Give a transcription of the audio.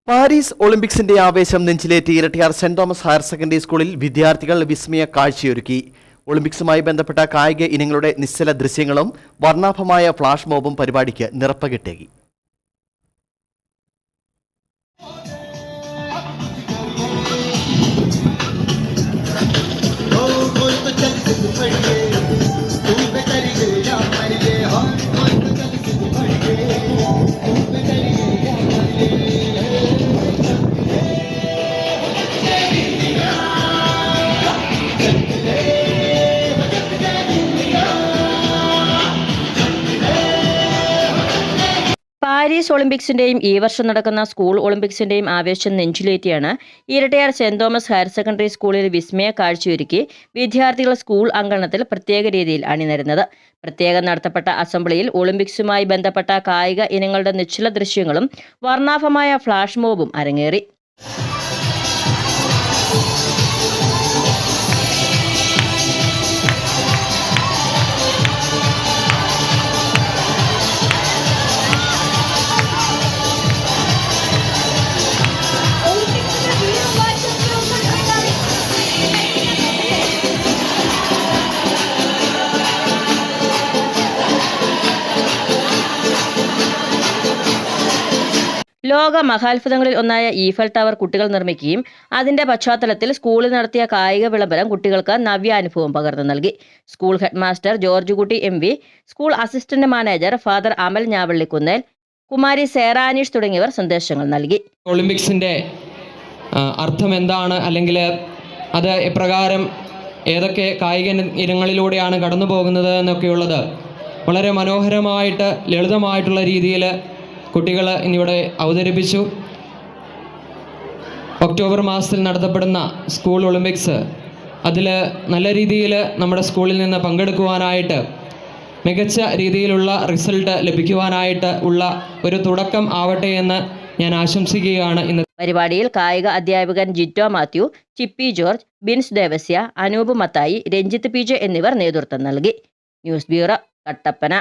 Paris ഒളിമ്പിക്സിന്റെ ആവേശം നെഞ്ചിലേറ്റി Irattayar Saint Thomas higher secondary സ്കൂളിൽ വിദ്യാർത്ഥികൾ വിസ്മയ കാഴ്ചയൊരുക്കി. ഒളിമ്പിക്സുമായി ബന്ധപ്പെട്ട കായിക ഇനങ്ങളുടെ നിശ്ചല ദൃശ്യങ്ങളും വർണ്ണാഭമായ ഫ്ലാഷ് മോബും പരിപാടിക്ക് നിറപ്പകിട്ടേകി. പാരീസ് ഒളിമ്പിക്സിന്റെയും ഈ വർഷം നടക്കുന്ന സ്കൂൾ ഒളിമ്പിക്സിന്റെയും ആവേശം നെഞ്ചിലേറ്റിയാണ് Irattayar Saint Thomas higher secondary സ്കൂളിൽ വിസ്മയ കാഴ്ചയൊരുക്കി വിദ്യാർത്ഥികൾ സ്കൂൾ അങ്കണത്തിൽ പ്രത്യേക രീതിയിൽ അണിനിരന്നത്. പ്രത്യേകം നടത്തപ്പെട്ട അസംബ്ലിയിൽ ഒളിമ്പിക്സുമായി ബന്ധപ്പെട്ട കായിക ഇനങ്ങളുടെ നിശ്ചല ദൃശ്യങ്ങളും വർണ്ണാഭമായ ഫ്ലാഷ് മോബും അരങ്ങേറി. ലോക മഹാത്ഭുതങ്ങളിൽ ഒന്നായ ഈഫൽ ടവർ കുട്ടികൾ നിർമ്മിക്കുകയും അതിന്റെ പശ്ചാത്തലത്തിൽ സ്കൂളിൽ നടത്തിയ കായിക വിളംബരം കുട്ടികൾക്ക് നവ്യാനുഭവം പകർന്നു നൽകി. School head master George Kutty MV, school assistant manager father Amal Njavallikunnel, Kumari Seranish തുടങ്ങിയവർ സന്ദേശങ്ങൾ നൽകി. ഒളിമ്പിക്സിന്റെ അർത്ഥം എന്താണ്, അല്ലെങ്കിൽ അത് എപ്രകാരം ഏതൊക്കെ കായിക ഇനങ്ങളിലൂടെയാണ് കടന്നു പോകുന്നത് എന്നൊക്കെയുള്ളത് വളരെ മനോഹരമായിട്ട് ലളിതമായിട്ടുള്ള രീതിയിൽ കുട്ടികൾ ഇന്നിവിടെ അവതരിപ്പിച്ചു. ഒക്ടോബർ മാസത്തിൽ നടത്തപ്പെടുന്ന സ്കൂൾ ഒളിമ്പിക്സ് അതിൽ നല്ല രീതിയിൽ നമ്മുടെ സ്കൂളിൽ നിന്ന് പങ്കെടുക്കുവാനായിട്ട്, മികച്ച രീതിയിലുള്ള റിസൾട്ട് ലഭിക്കുവാനായിട്ട് ഉള്ള ഒരു തുടക്കം ആവട്ടെ എന്ന് ഞാൻ ആശംസിക്കുകയാണ്. ഇന്ന് പരിപാടിയിൽ കായിക അധ്യാപകൻ ജിറ്റോ മാത്യു, ചിപ്പി ജോർജ്, ബിൻസ് ദേവസ്യ, അനൂപ് മത്തായി, രഞ്ജിത്ത് PJ എന്നിവർ നേതൃത്വം നൽകി. News bureau, Kattappana.